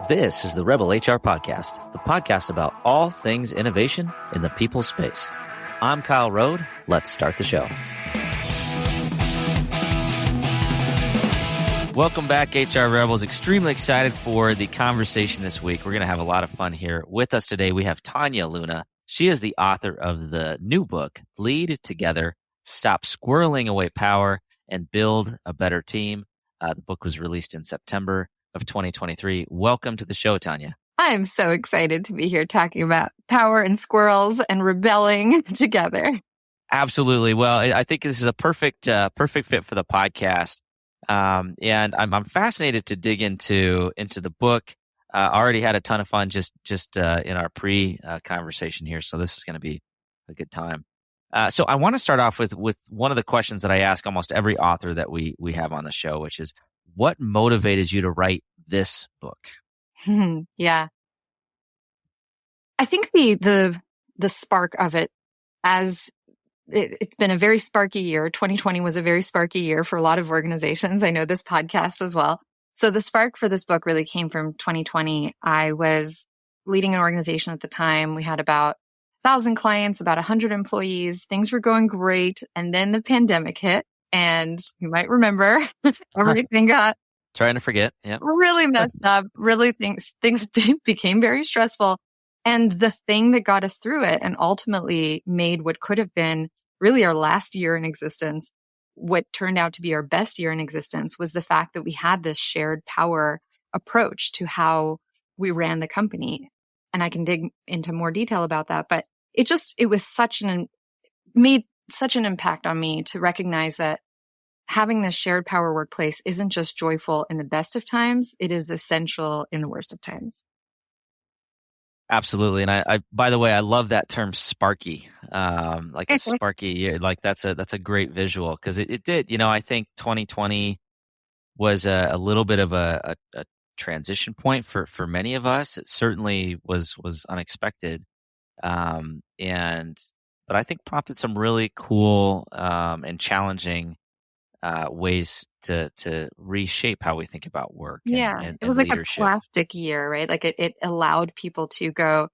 This is the Rebel HR Podcast, the podcast about all things innovation in the people space. I'm Kyle Rode. Let's start the show. Welcome back, HR Rebels. Extremely excited for the conversation this week. We're going to have a lot of fun here. With us today, we have Tania Luna. She is the author of the new book, Lead Together, Stop Squirreling Away Power and Build a Better Team. The book was released in September of 2023. Welcome to the show, Tania. I'm so excited to be here talking about power and squirrels and rebelling together. Absolutely. Well, I think this is a perfect fit for the podcast. And I'm fascinated to dig into the book. Already had a ton of fun just in our conversation here. So this is going to be a good time. So I want to start off with one of the questions that I ask almost every author that we have on the show, which is, what motivated you to write this book? Yeah. I think the spark of it, as it's been a very sparky year. 2020 was a very sparky year for a lot of organizations. I know this podcast as well. So the spark for this book really came from 2020. I was leading an organization at the time. We had about 1,000 clients, about 100 employees. Things were going great. And then the pandemic hit. And you might remember everything got trying to forget. Yeah. Really messed up. Really things became very stressful. And the thing that got us through it and ultimately made what could have been really our last year in existence, what turned out to be our best year in existence, was the fact that we had this shared power approach to how we ran the company. And I can dig into more detail about that, but it made such an impact on me to recognize that having this shared power workplace isn't just joyful in the best of times, it is essential in the worst of times. Absolutely. And I by the way, I love that term sparky, like a sparky year. Like that's a great visual, because it did, I think 2020 was a little bit of a transition point for many of us. It certainly was unexpected. But I think prompted some really cool and challenging ways to reshape how we think about work. And it was like leadership. A plastic year, right? Like it allowed people to go,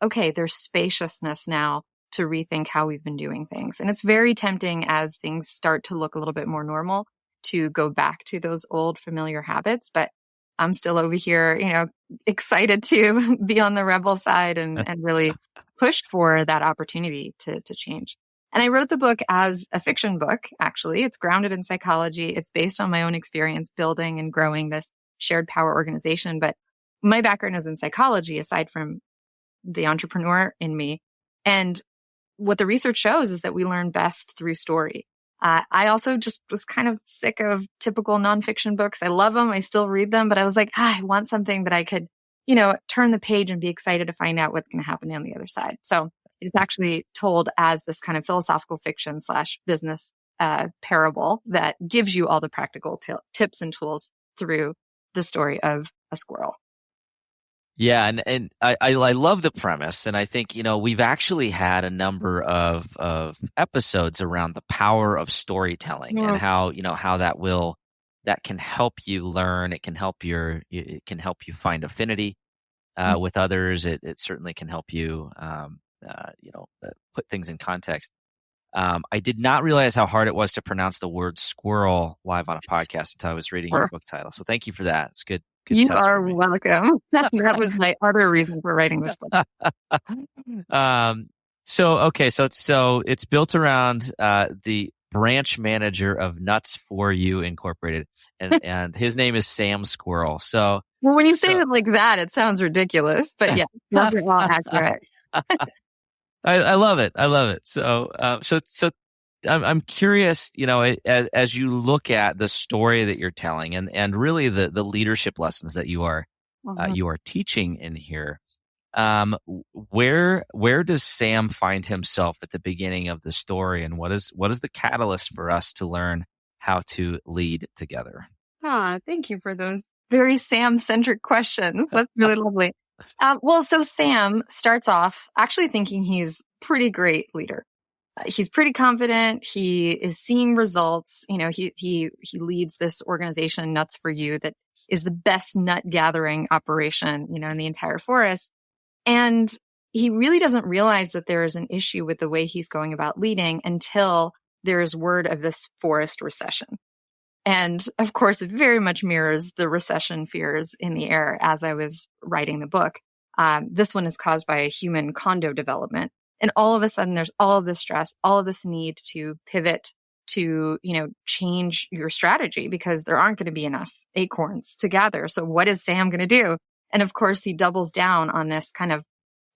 okay, there's spaciousness now to rethink how we've been doing things. And it's very tempting as things start to look a little bit more normal to go back to those old familiar habits. But I'm still over here, excited to be on the rebel side and really push for that opportunity to change. And I wrote the book as a fiction book, actually. It's grounded in psychology. It's based on my own experience building and growing this shared power organization. But my background is in psychology, aside from the entrepreneur in me. And what the research shows is that we learn best through story. I also just was kind of sick of typical nonfiction books. I love them. I still read them. But I was like, I want something that I could, turn the page and be excited to find out what's going to happen on the other side. So it's actually told as this kind of philosophical fiction / business parable that gives you all the practical tips and tools through the story of a squirrel. Yeah, and I love the premise, and I think we've actually had a number of episodes around the power of storytelling and how that can help you learn. It can help you find affinity with others. It certainly can help you put things in context. I did not realize how hard it was to pronounce the word squirrel live on a podcast until I was reading your book title. So thank you for that. It's good. You are welcome. That was my other reason for writing this book. So it's built around the branch manager of Nuts for You Incorporated, and his name is Sam Squirrel. So when you say it like that, it sounds ridiculous, but yeah, that's all accurate. I love it. I love it. So I'm curious, as you look at the story that you're telling and really the leadership lessons that you are teaching in here, where does Sam find himself at the beginning of the story, and what is the catalyst for us to learn how to lead together? Thank you for those very Sam-centric questions. That's really lovely. So Sam starts off actually thinking he's a pretty great leader. He's pretty confident. He is seeing results. He leads this organization, Nuts for You, that is the best nut gathering operation, in the entire forest. And he really doesn't realize that there is an issue with the way he's going about leading until there is word of this forest recession. And of course, it very much mirrors the recession fears in the air as I was writing the book. This one is caused by a human condo development. And all of a sudden, there's all of this stress, all of this need to pivot to, change your strategy because there aren't going to be enough acorns to gather. So what is Sam going to do? And of course, he doubles down on this kind of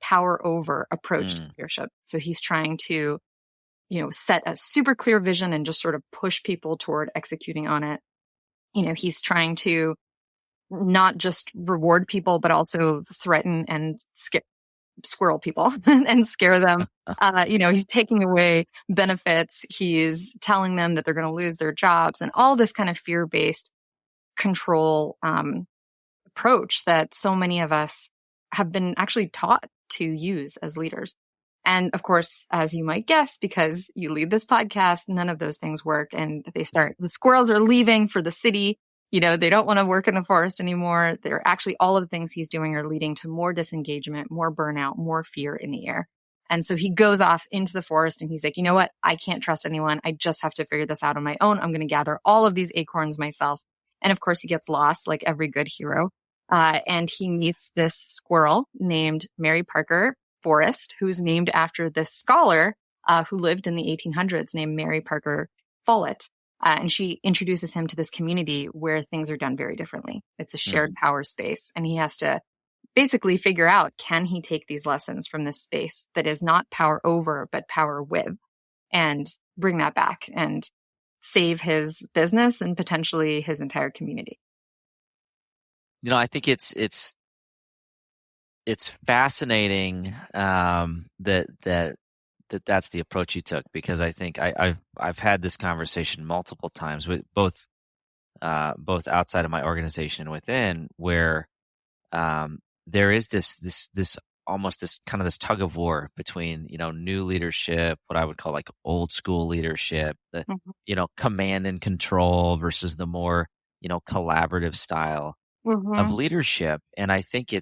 power over approach to leadership. So he's trying to set a super clear vision and just sort of push people toward executing on it. He's trying to not just reward people, but also threaten and squirrel people and scare them. He's taking away benefits. He's telling them that they're going to lose their jobs and all this kind of fear-based control approach that so many of us have been actually taught to use as leaders. And of course, as you might guess, because you lead this podcast, none of those things work. And the squirrels are leaving for the city. They don't want to work in the forest anymore. They're actually, all of the things he's doing are leading to more disengagement, more burnout, more fear in the air. And so he goes off into the forest and he's like, you know what? I can't trust anyone. I just have to figure this out on my own. I'm going to gather all of these acorns myself. And of course, he gets lost like every good hero. And he meets this squirrel named Mary Parker Forrest, who's named after this scholar who lived in the 1800s named Mary Parker Follett. And she introduces him to this community where things are done very differently. It's a shared power space. And he has to basically figure out, can he take these lessons from this space that is not power over, but power with, and bring that back and save his business and potentially his entire community. I think it's fascinating that's the approach you took, because I think I've had this conversation multiple times with both outside of my organization and within, where there is this almost this kind of this tug of war between new leadership, what I would call like old school leadership, the command and control versus the more collaborative style of leadership. And I think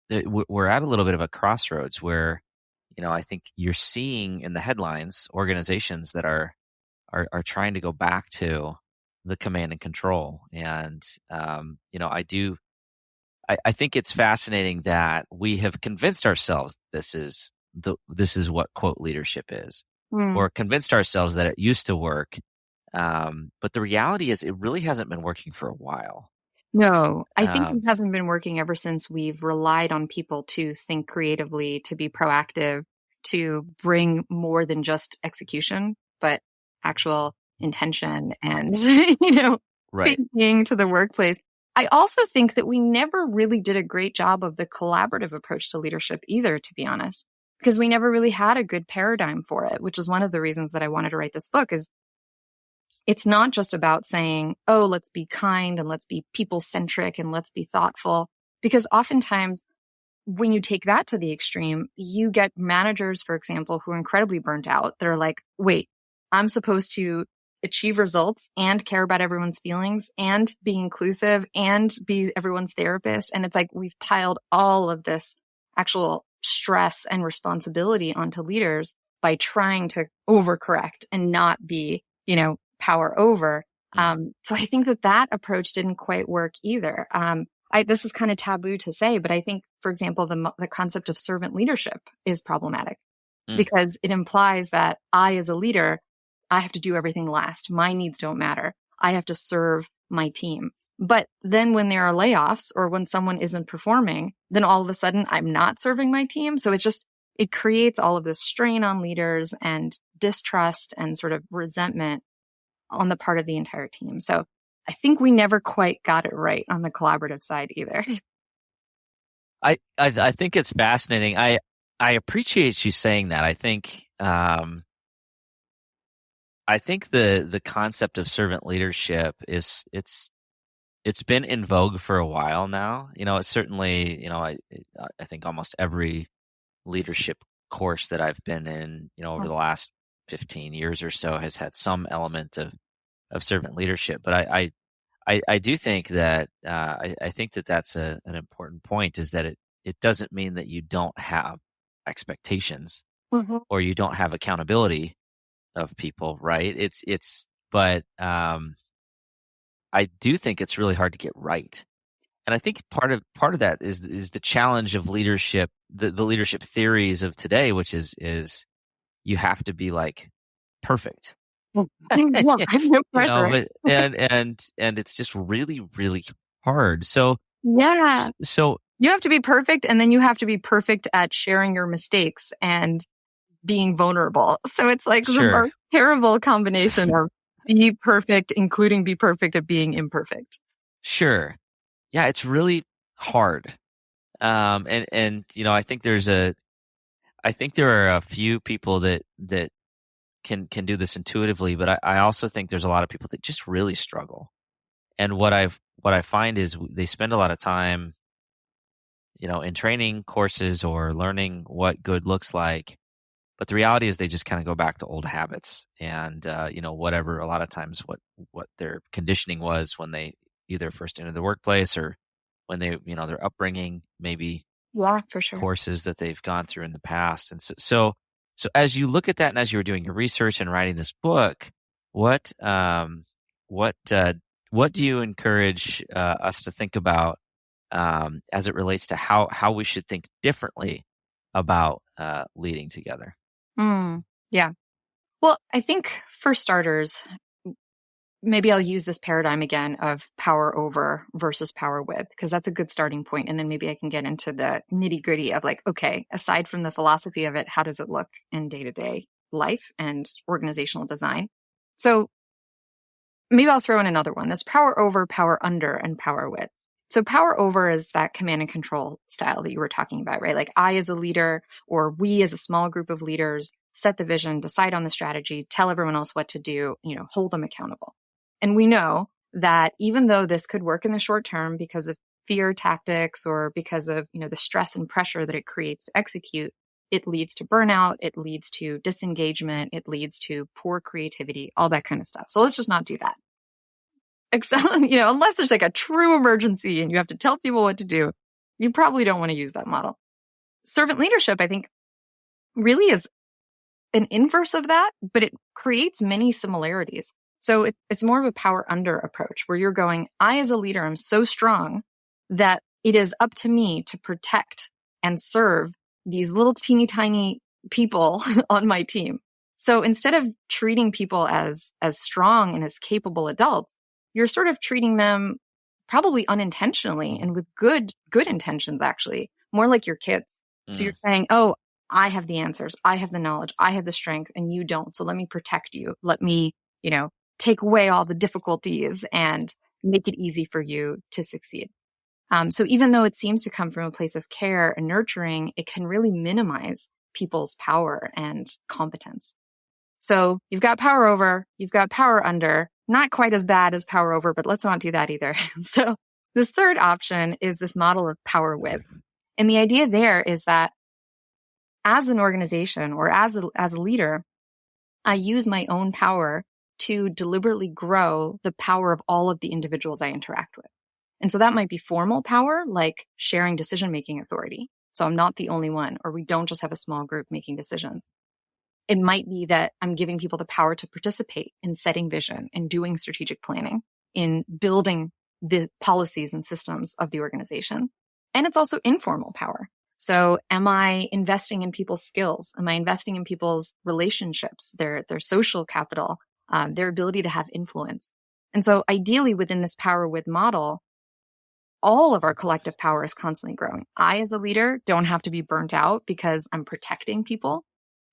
we're at a little bit of a crossroads where I think you're seeing in the headlines organizations that are trying to go back to the command and control. And I think it's fascinating that we have convinced ourselves this is what quote leadership is, or convinced ourselves that it used to work. But the reality is it really hasn't been working for a while. No, I think it hasn't been working ever since we've relied on people to think creatively, to be proactive, to bring more than just execution, but actual intention and, thinking to the workplace. I also think that we never really did a great job of the collaborative approach to leadership either, to be honest, because we never really had a good paradigm for it, which is one of the reasons that I wanted to write this book. Is it's not just about saying, oh, let's be kind and let's be people-centric and let's be thoughtful. Because oftentimes when you take that to the extreme, you get managers, for example, who are incredibly burnt out. They're like, wait, I'm supposed to achieve results and care about everyone's feelings and be inclusive and be everyone's therapist. And it's like we've piled all of this actual stress and responsibility onto leaders by trying to overcorrect and not be, power over. So I think that approach didn't quite work either. This is kind of taboo to say, but I think, for example, the concept of servant leadership is problematic because it implies that I, as a leader, I have to do everything last. My needs don't matter. I have to serve my team. But then when there are layoffs or when someone isn't performing, then all of a sudden I'm not serving my team. So it creates all of this strain on leaders and distrust and sort of resentment on the part of the entire team. So I think we never quite got it right on the collaborative side either. I think it's fascinating. I appreciate you saying that. I think the concept of servant leadership it's been in vogue for a while now. It's certainly, I think almost every leadership course that I've been in, over the last 15 years or so has had some element of servant leadership. But I do think that I think that that's an important point, is that it doesn't mean that you don't have expectations Mhm. or you don't have accountability of people, right? But I do think it's really hard to get right. And I think part of that is the challenge of leadership, the leadership theories of today, which is you have to be like perfect. Yeah, no pressure. But and it's just really, really hard. Yeah. So You have to be perfect, and then you have to be perfect at sharing your mistakes and being vulnerable. So it's like the sure, most terrible combination of be perfect, including be perfect at being imperfect. sure. Yeah, it's really hard. And I think there are a few people that can do this intuitively, but I also think there's a lot of people that just really struggle. And what I find is they spend a lot of time, in training courses or learning what good looks like. But the reality is they just kind of go back to old habits and, whatever, a lot of times what their conditioning was when they either first entered the workplace or when their upbringing, maybe Yeah, for sure. courses that they've gone through in the past. And so as you look at that and as you were doing your research and writing this book, what, what, uh, what do you encourage us to think about as it relates to how we should think differently about leading together? Yeah. Well, I think for starters, maybe I'll use this paradigm again of power over versus power with, because that's a good starting point. And then maybe I can get into the nitty gritty of like, okay, aside from the philosophy of it, how does it look in day to day life and organizational design? So maybe I'll throw in another one. There's power over, power under, and power with. So power over is that command and control style that you were talking about, right? Like I as a leader or we as a small group of leaders set the vision, decide on the strategy, tell everyone else what to do, hold them accountable. And we know that even though this could work in the short term because of fear tactics or because of, the stress and pressure that it creates to execute, it leads to burnout, it leads to disengagement, it leads to poor creativity, all that kind of stuff. So let's just not do that. Unless there's like a true emergency and you have to tell people what to do, you probably don't want to use that model. Servant leadership, I think, really is an inverse of that, but it creates many similarities. So it's more of a power under approach where you're going, I as a leader am so strong that it is up to me to protect and serve these little teeny tiny people on my team. So instead of treating people as strong and as capable adults, you're sort of treating them probably unintentionally and with good intentions, actually, more like your kids. So you're saying, oh, I have the answers. I have the knowledge. I have the strength and you don't. So let me protect you. Let me, take away all the difficulties and make it easy for you to succeed. So even though it seems to come from a place of care and nurturing, it can really minimize people's power and competence. So you've got power over, you've got power under, not quite as bad as power over, but let's not do that either. So this third option is this model of power with. And the idea there is that as an organization or as a leader, I use my own power to deliberately grow the power of all of the individuals I interact with. And so that might be formal power, like sharing decision-making authority. So I'm not the only one, or we don't just have a small group making decisions. It might be that I'm giving people the power to participate in setting vision and doing strategic planning, in building the policies and systems of the organization. And it's also informal power. So am I investing in people's skills? Am I investing in people's relationships, their social capital, their ability to have influence? And so ideally within this power with model, all of our collective power is constantly growing. I, as a leader, don't have to be burnt out because I'm protecting people.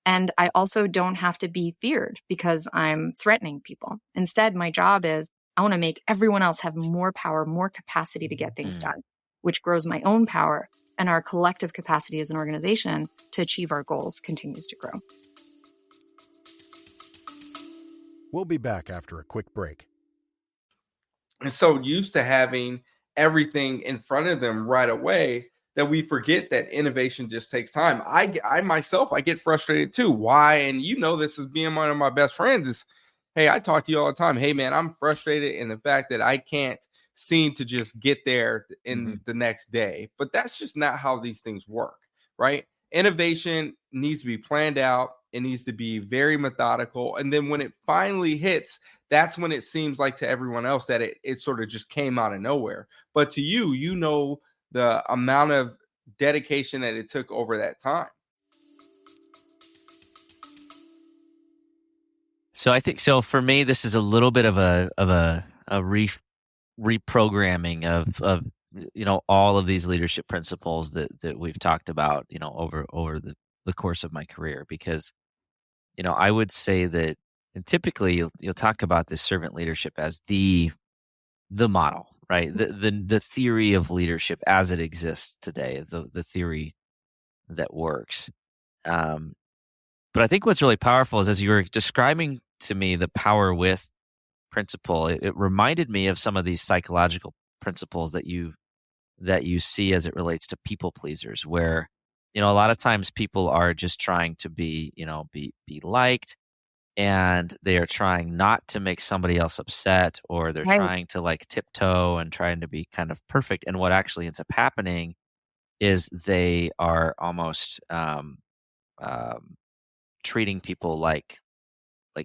And I also don't have to be feared because I'm threatening people. Instead, my job is I want to make everyone else have more power, more capacity to get things done, which grows my own power, and our collective capacity as an organization to achieve our goals continues to grow. We'll be back after a quick break. And so used to having everything in front of them right away that we forget that innovation just takes time. I myself, I get frustrated too. Why? And you know, this is being one of my best friends is, hey, I talk to you all the time. Hey, man, I'm frustrated in the fact that I can't seem to just get there in the next day. But that's just not how these things work, right? Innovation needs to be planned out. It needs to be very methodical. And then when it finally hits, that's when it seems like to everyone else that it sort of just came out of nowhere. But to you, you know the amount of dedication that it took over that time. So I think so for me, this is a little bit of a reprogramming of all of these leadership principles that we've talked about over the course of my career, because I would say that, and typically you'll talk about this servant leadership as the model, right? The theory of leadership as it exists today, the theory that works. But I think what's really powerful is, as you were describing to me the power with principle, it reminded me of some of these psychological principles that you see as it relates to people pleasers, where a lot of times people are just trying to be liked, and they are trying not to make somebody else upset, or they're Right. trying to like tiptoe and trying to be kind of perfect. And what actually ends up happening is they are almost treating people like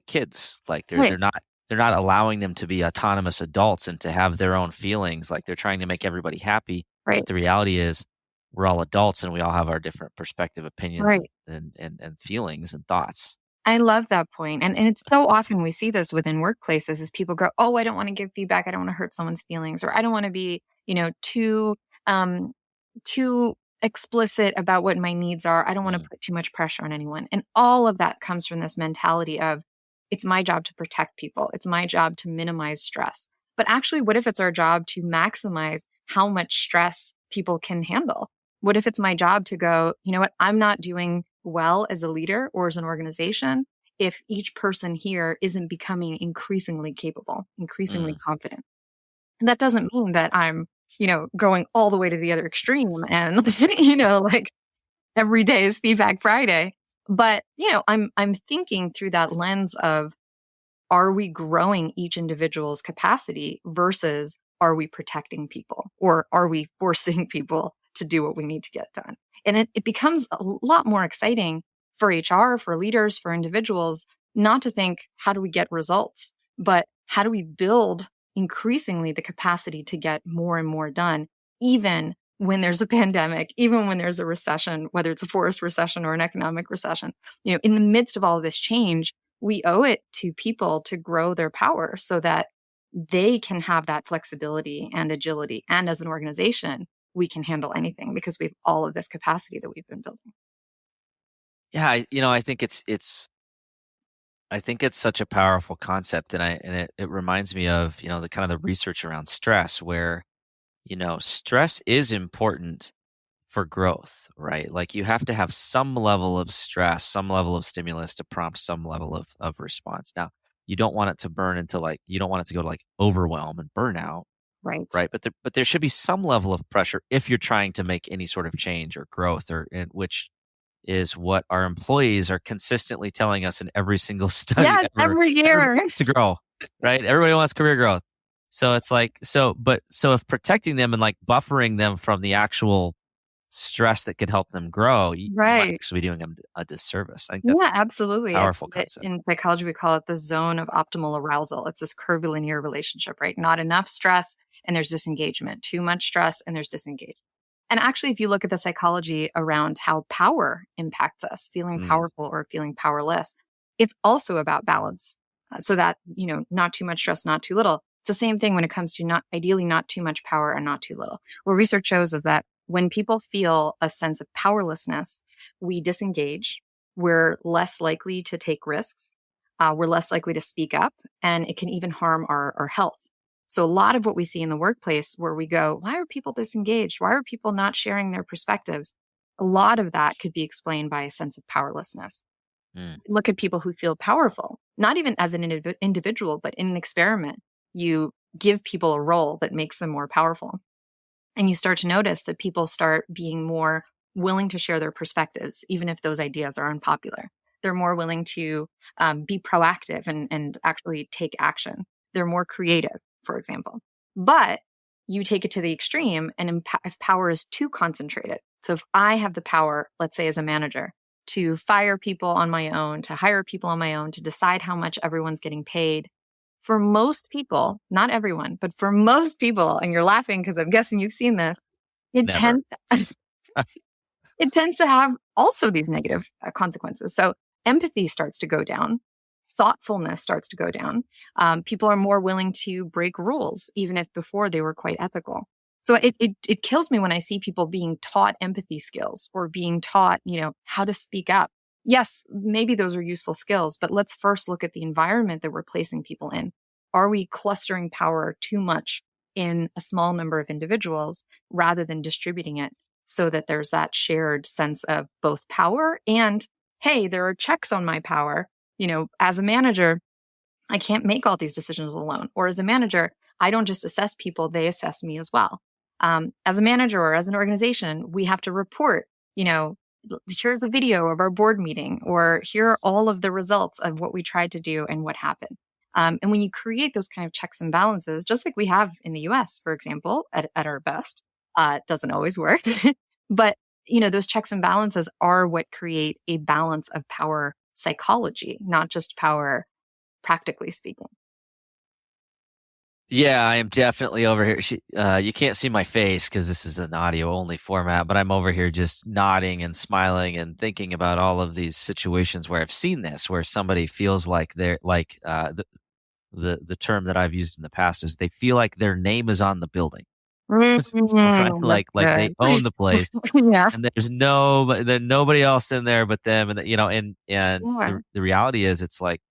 kids. Like Right. they're not allowing them to be autonomous adults and to have their own feelings. Like they're trying to make everybody happy. Right. But the reality is we're all adults and we all have our different perspective, opinions, Right. and feelings and thoughts. I love that point. And it's so often we see this within workplaces as people go, oh, I don't want to give feedback. I don't want to hurt someone's feelings, or I don't want to be, too explicit about what my needs are. I don't want to put too much pressure on anyone. And all of that comes from this mentality of, it's my job to protect people. It's my job to minimize stress. But actually, what if it's our job to maximize how much stress people can handle? What if it's my job to go, you know what, I'm not doing well as a leader or as an organization if each person here isn't becoming increasingly capable, increasingly confident. And that doesn't mean that I'm, going all the way to the other extreme and, like every day is Feedback Friday. But, I'm thinking through that lens of, are we growing each individual's capacity versus are we protecting people, or are we forcing people to do what we need to get done? And it becomes a lot more exciting for HR, for leaders, for individuals, not to think, how do we get results, but how do we build increasingly the capacity to get more and more done, even when there's a pandemic, even when there's a recession, whether it's a forced recession or an economic recession. In the midst of all of this change, we owe it to people to grow their power so that they can have that flexibility and agility. And as an organization, we can handle anything because we have all of this capacity that we've been building. Yeah, I think it's such a powerful concept, and it reminds me of the kind of the research around stress, where stress is important for growth, right? Like you have to have some level of stress, some level of stimulus to prompt some level of response. Now, you don't want it to you don't want it to go to like overwhelm and burnout, Right. right? But there should be some level of pressure if you're trying to make any sort of change or growth, which is what our employees are consistently telling us in every single study Yeah, ever. every year. Everybody wants to grow, right? Everybody wants career growth. So it's like, so if protecting them and like buffering them from the actual stress that could help them grow, you might actually be doing them a disservice. I think that's absolutely. powerful concept. In psychology, we call it the zone of optimal arousal. It's this curvilinear relationship, right? Not enough stress and there's disengagement. Too much stress and there's disengagement. And actually, if you look at the psychology around how power impacts us, feeling powerful or feeling powerless, it's also about balance. So that, not too much stress, not too little. It's the same thing when it comes to ideally not too much power and not too little. What research shows is that when people feel a sense of powerlessness, we disengage. We're less likely to take risks. We're less likely to speak up, and it can even harm our health. So a lot of what we see in the workplace where we go, why are people disengaged? Why are people not sharing their perspectives? A lot of that could be explained by a sense of powerlessness. Look at people who feel powerful, not even as an individual, but in an experiment. You give people a role that makes them more powerful. And you start to notice that people start being more willing to share their perspectives, even if those ideas are unpopular. They're more willing to be proactive and actually take action. They're more creative, for example. But you take it to the extreme, and if power is too concentrated. So if I have the power, let's say as a manager, to fire people on my own, to hire people on my own, to decide how much everyone's getting paid, for most people, not everyone, but for most people, and you're laughing because I'm guessing you've seen this, it Never. tends it tends to have also these negative consequences. So empathy starts to go down, thoughtfulness starts to go down. People are more willing to break rules, even if before they were quite ethical. So it kills me when I see people being taught empathy skills or being taught, how to speak up. Yes, maybe those are useful skills, but let's first look at the environment that we're placing people in. Are we clustering power too much in a small number of individuals rather than distributing it so that there's that shared sense of both power and, hey, there are checks on my power. As a manager, I can't make all these decisions alone. Or as a manager, I don't just assess people, they assess me as well. As a manager or as an organization, we have to report, here's a video of our board meeting, or here are all of the results of what we tried to do and what happened. And when you create those kind of checks and balances, just like we have in the US, for example, at our best, it doesn't always work. But, those checks and balances are what create a balance of power psychology, not just power, practically speaking. Yeah, I am definitely over here. You can't see my face because this is an audio only format, but I'm over here just nodding and smiling and thinking about all of these situations where I've seen this, where somebody feels like they're like the term that I've used in the past is they feel like their name is on the building, right? Like they own the place, Yeah. and there's nobody else in there but them, and the reality is it's like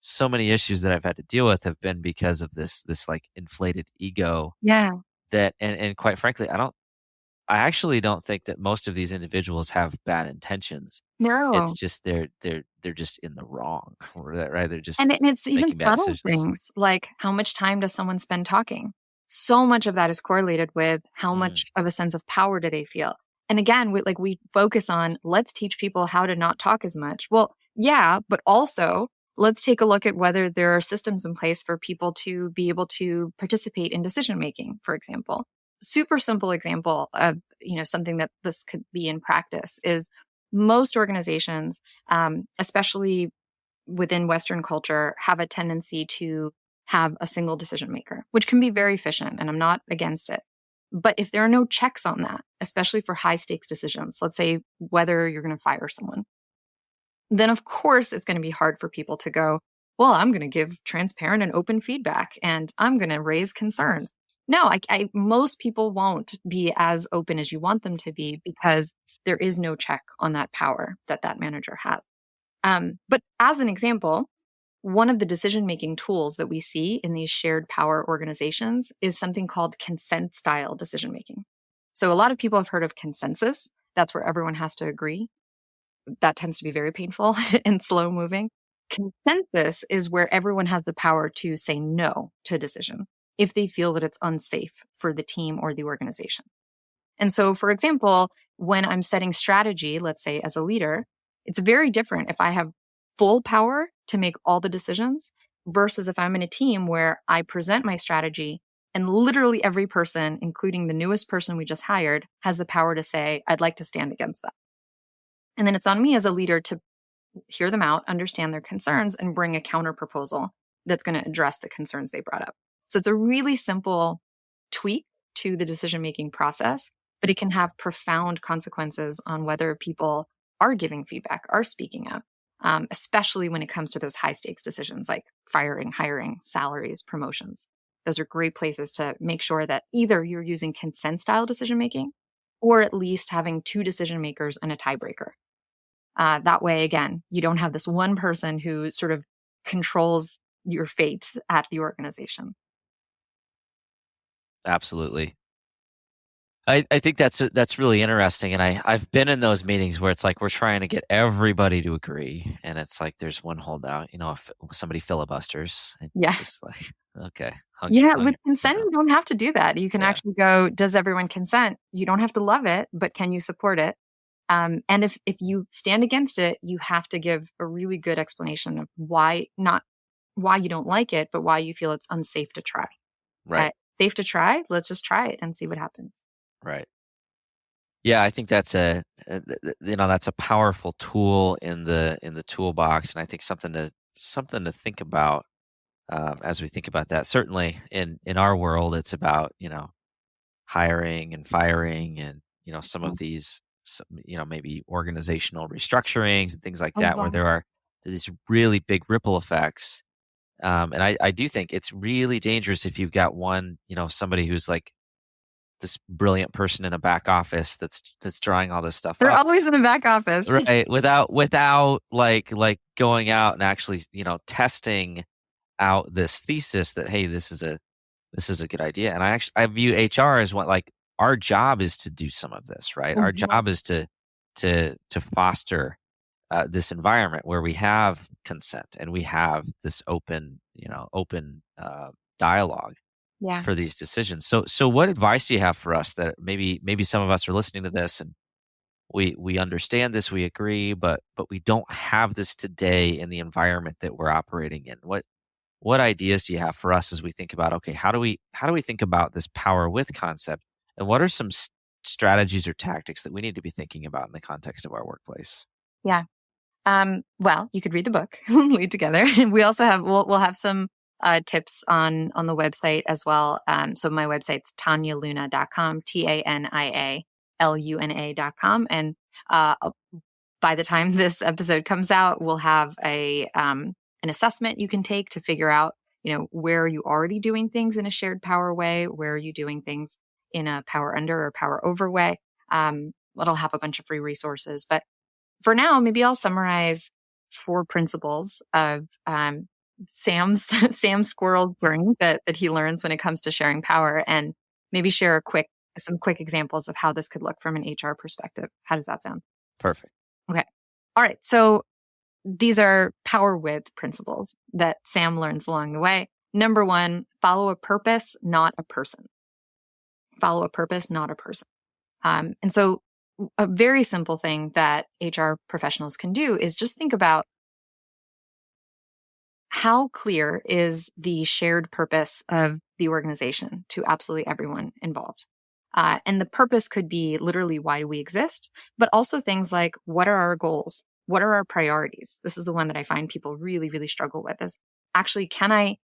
so many issues that I've had to deal with have been because of this like inflated ego Yeah. that and quite frankly, I actually don't think that most of these individuals have bad intentions. It's No. just they're just in the wrong, right? They're just And it's even making bad subtle decisions. things like how much time does someone spend talking? So much of that is correlated with how Mm. much of a sense of power do they feel. And again, we focus on let's teach people how to not talk as much. Well, yeah, but also let's take a look at whether there are systems in place for people to be able to participate in decision making, for example. Super simple example of something that this could be in practice is most organizations, especially within Western culture, have a tendency to have a single decision maker, which can be very efficient, and I'm not against it. But if there are no checks on that, especially for high stakes decisions, let's say whether you're going to fire someone, then of course it's going to be hard for people to go, well, I'm going to give transparent and open feedback and I'm going to raise concerns. No, most people won't be as open as you want them to be because there is no check on that power that manager has. But as an example, one of the decision-making tools that we see in these shared power organizations is something called consent style decision-making. So a lot of people have heard of consensus. That's where everyone has to agree. That tends to be very painful and slow moving. Consensus is where everyone has the power to say no to a decision if they feel that it's unsafe for the team or the organization. And so, for example, when I'm setting strategy, let's say as a leader, it's very different if I have full power to make all the decisions versus if I'm in a team where I present my strategy and literally every person, including the newest person we just hired, has the power to say, I'd like to stand against that. And then it's on me as a leader to hear them out, understand their concerns, and bring a counter proposal that's going to address the concerns they brought up. So it's a really simple tweak to the decision-making process, but it can have profound consequences on whether people are giving feedback, are speaking up, especially when it comes to those high-stakes decisions like firing, hiring, salaries, promotions. Those are great places to make sure that either you're using consent-style decision-making or at least having two decision makers and a tiebreaker. That way, again, you don't have this one person who sort of controls your fate at the organization. Absolutely. I think that's really interesting, and I've been in those meetings where it's like we're trying to get everybody to agree, and it's like there's one holdout. If somebody filibusters, it's Yeah. just like okay, Yeah, hug with consent, you don't have to do that. You can yeah, actually go, does everyone consent? You don't have to love it, but can you support it? And if you stand against it, you have to give a really good explanation of why, not why you don't like it, but why you feel it's unsafe to try. right, Safe to try. Let's just try it and see what happens. right. Yeah, I think that's that's a powerful tool in the toolbox, and I think something to think about as we think about that. Certainly, in our world, it's about hiring and firing, and some of these maybe organizational restructurings and things like Oh, that, where wow. there are these really big ripple effects. And I do think it's really dangerous if you've got somebody who's like this brilliant person in a back office that's drawing all this stuff They're up, always in the back office. right? Without like going out and actually testing out this thesis that, hey, this is a good idea. And I view HR as what, like, our job is to do some of this, right? Our Mhm. job is to foster this environment where we have consent and we have this open dialogue Yeah. for these decisions. So what advice do you have for us that maybe some of us are listening to this and we understand this, we agree, but we don't have this today in the environment that we're operating in? What ideas do you have for us as we think about, okay, how do we think about this power with concept, and what are some strategies or tactics that we need to be thinking about in the context of our workplace? Yeah. Well, you could read the book, Lead Together. We also have, we'll have some tips on the website as well. So my website's tanialuna.com, TANIALUNA.com. And by the time this episode comes out, we'll have an assessment you can take to figure out, where are you already doing things in a shared power way? Where are you doing things in a power under or power over way? It'll have a bunch of free resources, but for now, maybe I'll summarize 4 principles of Sam Squirrel's brain that he learns when it comes to sharing power, and maybe share some quick examples of how this could look from an HR perspective. How does that sound? Perfect. Okay. All right. So these are power with principles that Sam learns along the way. Number 1, follow a purpose, not a person. Follow a purpose, not a person. And so a very simple thing that HR professionals can do is just think about how clear is the shared purpose of the organization to absolutely everyone involved. And the purpose could be literally, why do we exist? But also things like, what are our goals? What are our priorities? This is the one that I find people really, really struggle with, is actually, can I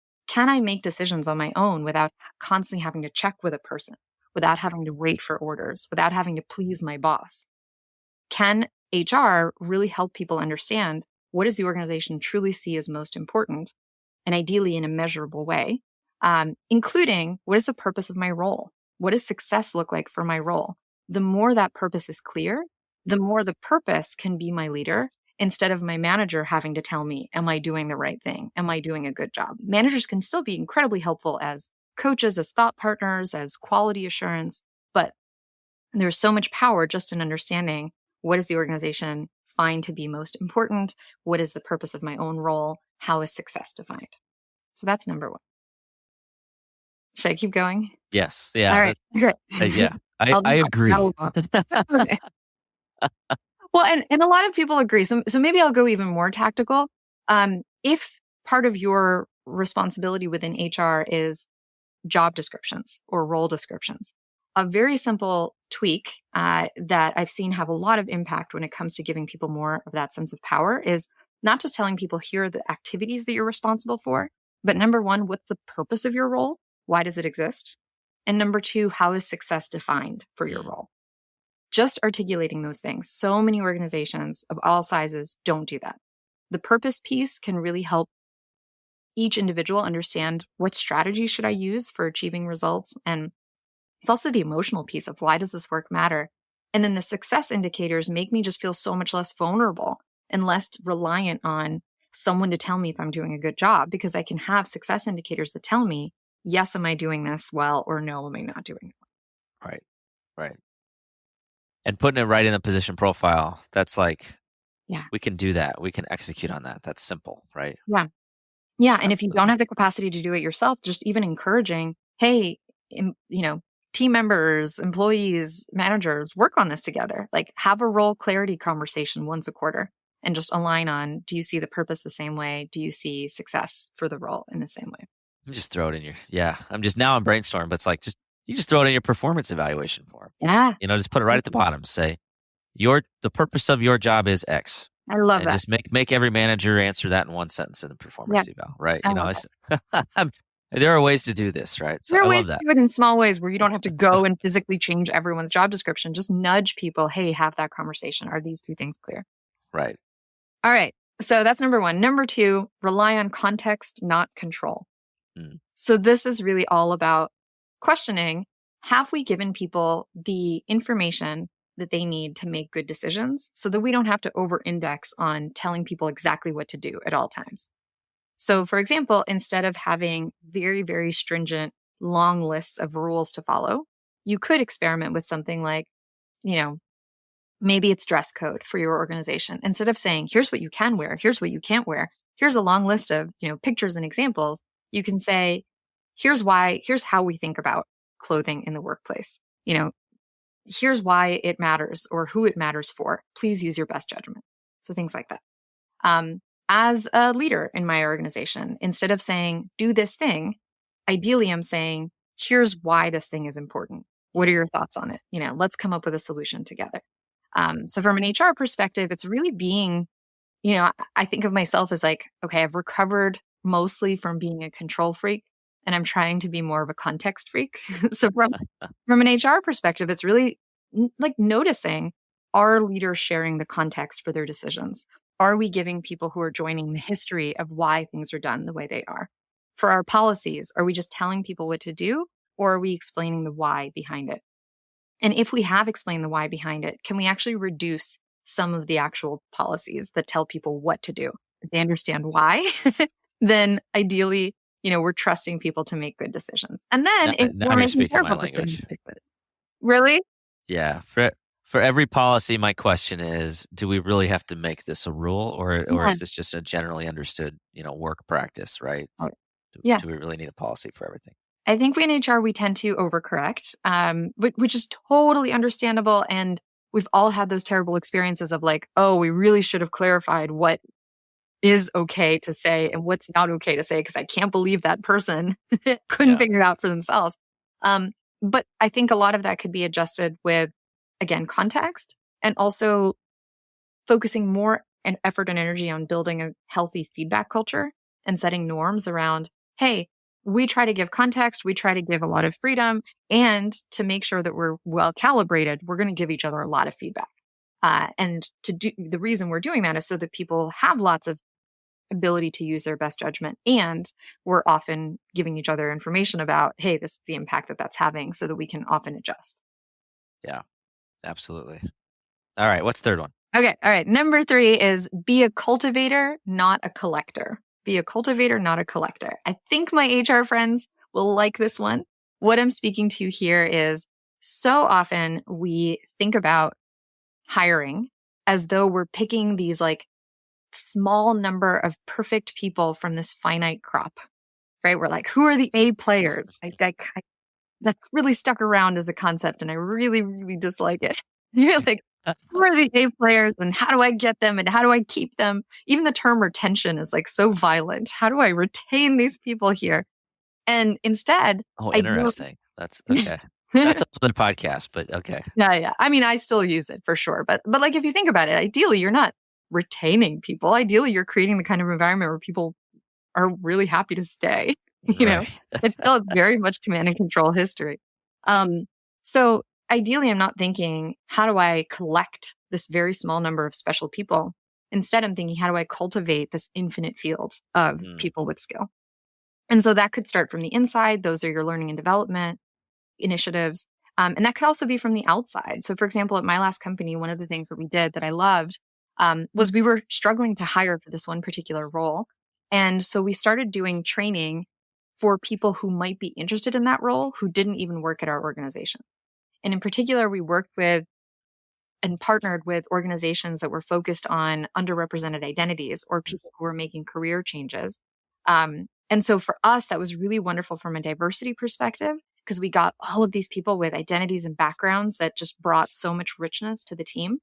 make decisions on my own without constantly having to check with a person, without having to wait for orders, without having to please my boss? Can HR really help people understand what does the organization truly see as most important, and ideally in a measurable way, including what is the purpose of my role? What does success look like for my role? The more that purpose is clear, the more the purpose can be my leader, instead of my manager having to tell me, am I doing the right thing? Am I doing a good job? Managers can still be incredibly helpful as coaches, as thought partners, as quality assurance, but there's so much power just in understanding, what does the organization find to be most important? What is the purpose of my own role? How is success defined? So that's number 1. Should I keep going? Yes. All Yeah. right, great. Yeah. I I'll I agree. I'll- okay. Well, and a lot of people agree. So maybe I'll go even more tactical. If part of your responsibility within HR is job descriptions or role descriptions, a very simple tweak that I've seen have a lot of impact when it comes to giving people more of that sense of power is not just telling people, here are the activities that you're responsible for, but number 1, what's the purpose of your role? Why does it exist? And number 2, how is success defined for your Mm, role? Just articulating those things. So many organizations of all sizes don't do that. The purpose piece can really help each individual understand, what strategy should I use for achieving results. And it's also the emotional piece of, why does this work matter? And then the success indicators make me just feel so much less vulnerable and less reliant on someone to tell me if I'm doing a good job, because I can have success indicators that tell me, yes, am I doing this well, or no, am I not doing it? right. Right. And putting it right in the position profile, that's like, Yeah. we can do that. We can execute on that. That's simple, right? Yeah. Yeah. And if you don't Absolutely. have the capacity to do it yourself, just even encouraging, hey, team members, employees, managers, work on this together. Like have a role clarity conversation once a quarter and just align on, do you see the purpose the same way? Do you see success for the role in the same way? Just throw it in your, yeah. I'm brainstorming, but it's like, you just throw it in your performance evaluation form. Yeah. Just put it right at the bottom. Say, the purpose of your job is X. I love And that. just make every manager answer that in one sentence in the performance eval, right? I love There are ways to do this, right? So There I are love ways to that. do it in small ways where you don't have to go and physically change everyone's job description. Just nudge people. Hey, have that conversation. Are these two things clear? Right. All right. So that's number one. Number two, rely on context, not control. Mm. So this is really all about questioning, have we given people the information that they need to make good decisions so that we don't have to over-index on telling people exactly what to do at all times? So for example, instead of having very, very stringent, long lists of rules to follow, you could experiment with something like, maybe it's dress code for your organization. Instead of saying, here's what you can wear, here's what you can't wear, here's a long list of, pictures and examples, you can say, here's how we think about clothing in the workplace. Here's why it matters or who it matters for. Please use your best judgment. So things like that. As a leader in my organization, instead of saying, do this thing, ideally I'm saying, here's why this thing is important. What are your thoughts on it? Let's come up with a solution together. So from an HR perspective, it's really being, I think of myself as like, okay, I've recovered mostly from being a control freak and I'm trying to be more of a context freak. So from an HR perspective, it's really like noticing, are leaders sharing the context for their decisions? Are we giving people who are joining the history of why things are done the way they are? For our policies, are we just telling people what to do or are we explaining the why behind it? And if we have explained the why behind it, can we actually reduce some of the actual policies that tell people what to do? If they understand why, then ideally, we're trusting people to make good decisions. And then if Now we're you're making speaking my terrible language. decisions, really? Yeah. For every policy, my question is, do we really have to make this a rule or Yeah. is this just a generally understood, work practice, right? Yeah. Do we really need a policy for everything? I think in HR, we tend to overcorrect, which is totally understandable. And we've all had those terrible experiences of like, oh, we really should have clarified what is okay to say and what's not okay to say, because I can't believe that person couldn't figure it out for themselves. But I think a lot of that could be adjusted with, again, context and also focusing more effort and energy on building a healthy feedback culture and setting norms around, hey, we try to give context, we try to give a lot of freedom, and to make sure that we're well calibrated, we're going to give each other a lot of feedback. And the reason we're doing that is so that people have lots of ability to use their best judgment. And we're often giving each other information about, hey, this is the impact that's having, so that we can often adjust. Yeah, absolutely. All right. What's the third one? Okay. All right. Number 3 is be a cultivator, not a collector. Be a cultivator, not a collector. I think my HR friends will like this one. What I'm speaking to here is so often we think about hiring as though we're picking these like small number of perfect people from this finite crop, right? We're like, who are the A players? That really stuck around as a concept and I really, really dislike it. You're like, who are the A players and how do I get them and how do I keep them? Even the term retention is like so violent. How do I retain these people here? And instead, Oh, interesting. That's okay. That's another podcast, but okay. Yeah. I mean, I still use it for sure. But like, if you think about it, ideally, you're not retaining people. Ideally, you're creating the kind of environment where people are really happy to stay. Right. It's still very much command and control history. So ideally, I'm not thinking, how do I collect this very small number of special people? Instead, I'm thinking, how do I cultivate this infinite field of people with skill? And so that could start from the inside. Those are your learning and development initiatives. And that could also be from the outside. So for example, at my last company, one of the things that we did that I loved was we were struggling to hire for this one particular role. And so we started doing training for people who might be interested in that role who didn't even work at our organization. And in particular, we worked with and partnered with organizations that were focused on underrepresented identities or people who were making career changes. And so for us, that was really wonderful from a diversity perspective, because we got all of these people with identities and backgrounds that just brought so much richness to the team.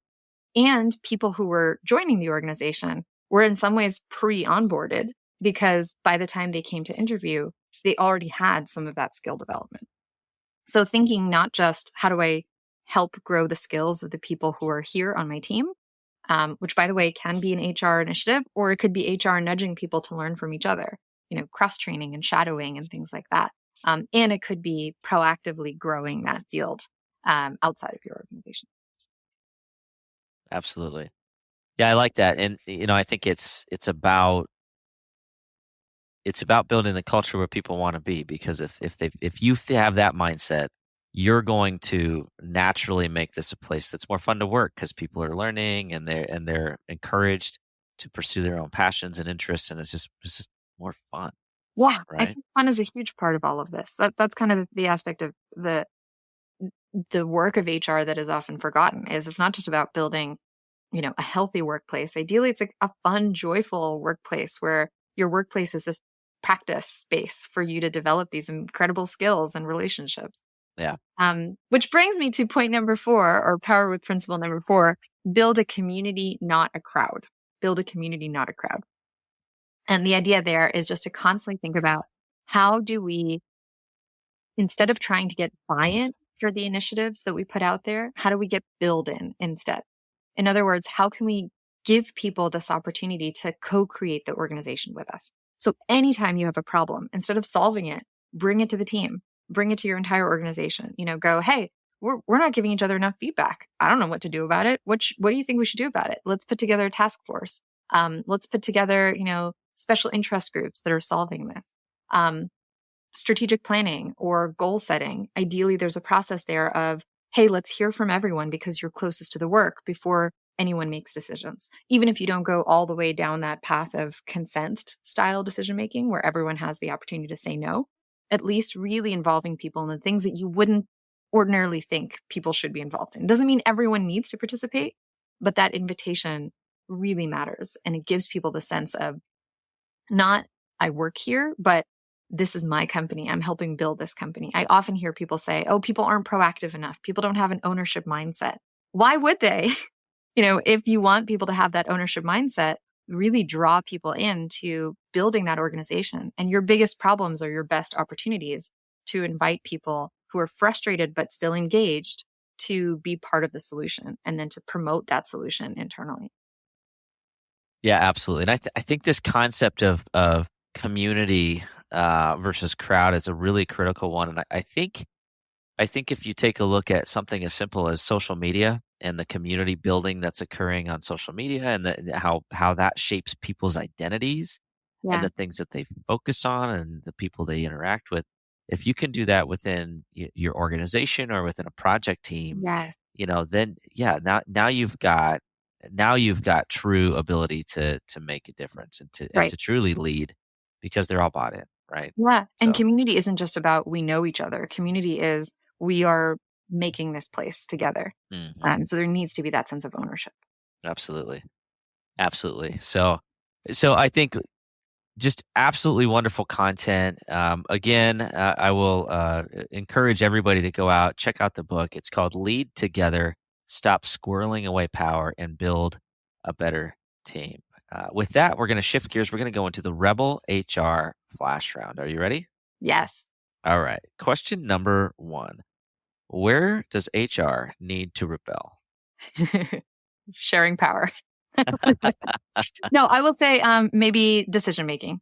And people who were joining the organization were in some ways pre-onboarded, because by the time they came to interview, they already had some of that skill development. So thinking not just how do I help grow the skills of the people who are here on my team, which by the way can be an HR initiative, or it could be HR nudging people to learn from each other, cross-training and shadowing and things like that. And it could be proactively growing that field outside of your organization. Absolutely. Yeah, I like that. And I think it's about building the culture where people want to be, because if you have that mindset, you're going to naturally make this a place that's more fun to work, because people are learning and they're encouraged to pursue their own passions and interests, and it's just more fun. Yeah, right? I think fun is a huge part of all of this. That's kind of the aspect of the work of HR that is often forgotten. Is it's not just about building, a healthy workplace. Ideally, it's a fun, joyful workplace where your workplace is this practice space for you to develop these incredible skills and relationships. Yeah. Which brings me to point number 4, or power with principle number 4, build a community, not a crowd. Build a community, not a crowd. And the idea there is just to constantly think about, how do we, instead of trying to get buy-in for the initiatives that we put out there, how do we get build-in instead? In other words, how can we give people this opportunity to co-create the organization with us? So anytime you have a problem, instead of solving it, bring it to the team, bring it to your entire organization. Go, hey, we're not giving each other enough feedback. I don't know what to do about it. What do you think we should do about it? Let's put together a task force. Let's put together, special interest groups that are solving this. Strategic planning or goal setting. Ideally, there's a process there of, hey, let's hear from everyone because you're closest to the work before anyone makes decisions. Even if you don't go all the way down that path of consent style decision making where everyone has the opportunity to say no, at least really involving people in the things that you wouldn't ordinarily think people should be involved in. It doesn't mean everyone needs to participate, but that invitation really matters. And it gives people the sense of, not I work here, but this is my company. I'm helping build this company. I often hear people say, oh, people aren't proactive enough. People don't have an ownership mindset. Why would they? If you want people to have that ownership mindset, really draw people into building that organization. And your biggest problems are your best opportunities to invite people who are frustrated but still engaged to be part of the solution, and then to promote that solution internally. Yeah, absolutely. And I think this concept of community versus crowd is a really critical one. And I think if you take a look at something as simple as social media and the community building that's occurring on social media, and how that shapes people's identities and the things that they focus on and the people they interact with, if you can do that within your organization or within a project team, then now you've got true ability to make a difference and to truly lead, because they're all bought in, right? Yeah. And community isn't just about we know each other. Community is we are making this place together. Mm-hmm. So there needs to be that sense of ownership. Absolutely. So I think just absolutely wonderful content. Again, I will encourage everybody to go out, check out the book. It's called Lead Together, Stop Squirreling Away Power, and Build a Better Team. With that, we're going to shift gears. We're going to go into the Rebel HR Flash Round. Are you ready? Yes. All right. Question number 1. Where does HR need to rebel? Sharing power. No, I will say maybe decision making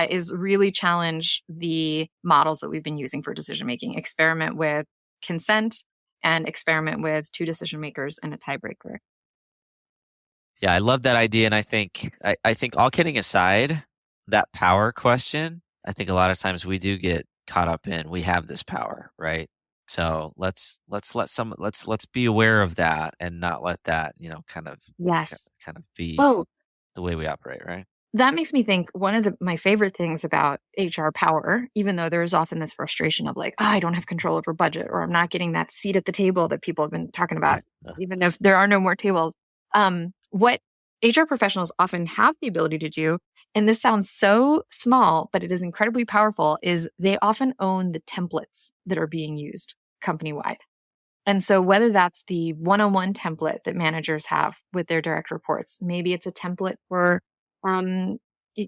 is really challenge the models that we've been using for decision making. Experiment with consent and experiment with 2 decision makers and a tiebreaker. Yeah, I love that idea. And I think all kidding aside, that power question, I think a lot of times we do get caught up in, we have this power, right? So let's be aware of that and not let that, kind of Yes. kind of be Oh, the way we operate, right? That makes me think one of my favorite things about HR power, even though there is often this frustration of like, oh, I don't have control over budget, or I'm not getting that seat at the table that people have been talking about, even if there are no more tables. What HR professionals often have the ability to do, and this sounds so small, but it is incredibly powerful, is they often own the templates that are being used company-wide. And so whether that's the one-on-one template that managers have with their direct reports, maybe it's a template for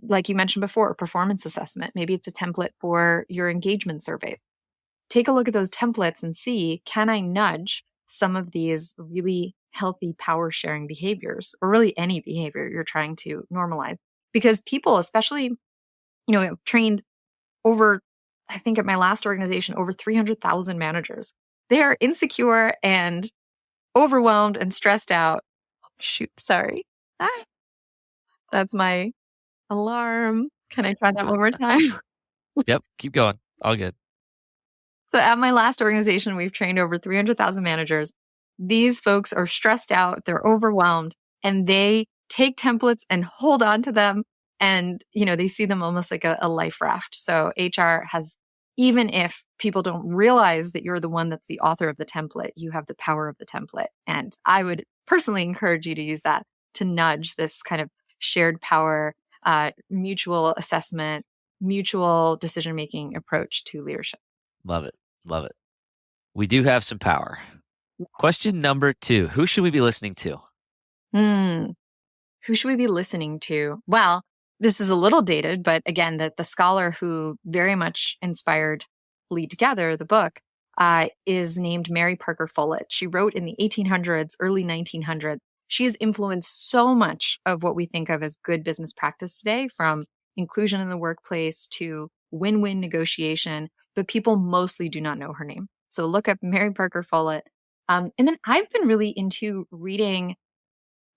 like you mentioned before, performance assessment. Maybe it's a template for your engagement surveys. Take a look at those templates and see, can I nudge some of these really healthy power sharing behaviors, or really any behavior you're trying to normalize? Because people, especially, have trained over, I think at my last organization, over 300,000 managers. They are insecure and overwhelmed and stressed out. Shoot, sorry. That's my alarm. Can I try that one more time? Yep, keep going. All good. So at my last organization, we've trained over 300,000 managers. These folks are stressed out. They're overwhelmed, and they take templates and hold on to them. And, they see them almost like a life raft. So HR has, even if people don't realize that you're the one that's the author of the template, you have the power of the template. And I would personally encourage you to use that to nudge this kind of shared power, mutual assessment, mutual decision-making approach to leadership. Love it. Love it. We do have some power. Question number 2. Who should we be listening to? Who should we be listening to? Well, this is a little dated, but again, the scholar who very much inspired Lead Together, the book, is named Mary Parker Follett. She wrote in the 1800s, early 1900s. She has influenced so much of what we think of as good business practice today, from inclusion in the workplace to win-win negotiation, but people mostly do not know her name. So look up Mary Parker Follett. And then I've been really into reading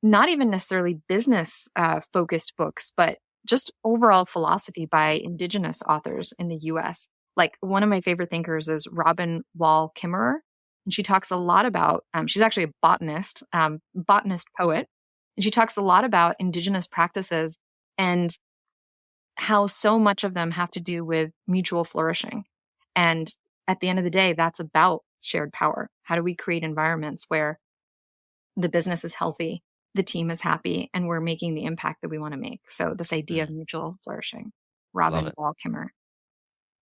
not even necessarily business focused books, but just overall philosophy by indigenous authors in the US. Like one of my favorite thinkers is Robin Wall Kimmerer. And she talks a lot about, she's actually a botanist poet. And she talks a lot about indigenous practices and how so much of them have to do with mutual flourishing. And at the end of the day, that's about shared power. How do we create environments where the business is healthy, the team is happy, and we're making the impact that we want to make? So this idea of mutual flourishing. Robin Wall Kimmerer.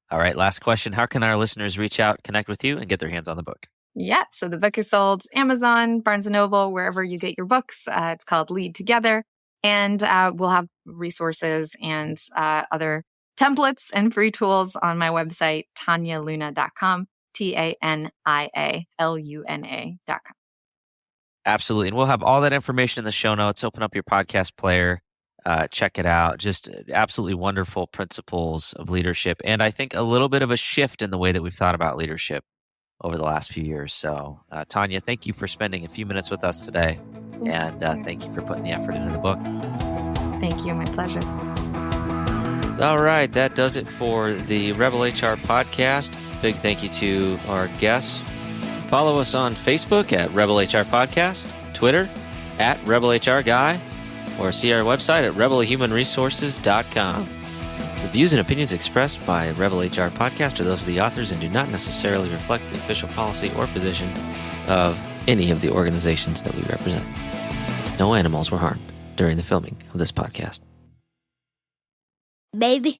All right, last question. How can our listeners reach out, connect with you, and get their hands on the book? Yep. So the book is sold Amazon, Barnes & Noble, wherever you get your books. It's called Lead Together. And we'll have resources and other templates and free tools on my website, tanialuna.com, TANIALUNA.com. Absolutely. And we'll have all that information in the show notes. Open up your podcast player, check it out. Just absolutely wonderful principles of leadership. And I think a little bit of a shift in the way that we've thought about leadership over the last few years. So, Tania, thank you for spending a few minutes with us today. And thank you for putting the effort into the book. Thank you. My pleasure. All right. That does it for the Rebel HR podcast. Big thank you to our guests. Follow us on Facebook at Rebel HR Podcast, Twitter at Rebel HR Guy, or see our website at rebelhumanresources.com. The views and opinions expressed by Rebel HR Podcast are those of the authors and do not necessarily reflect the official policy or position of any of the organizations that we represent. No animals were harmed during the filming of this podcast. Baby.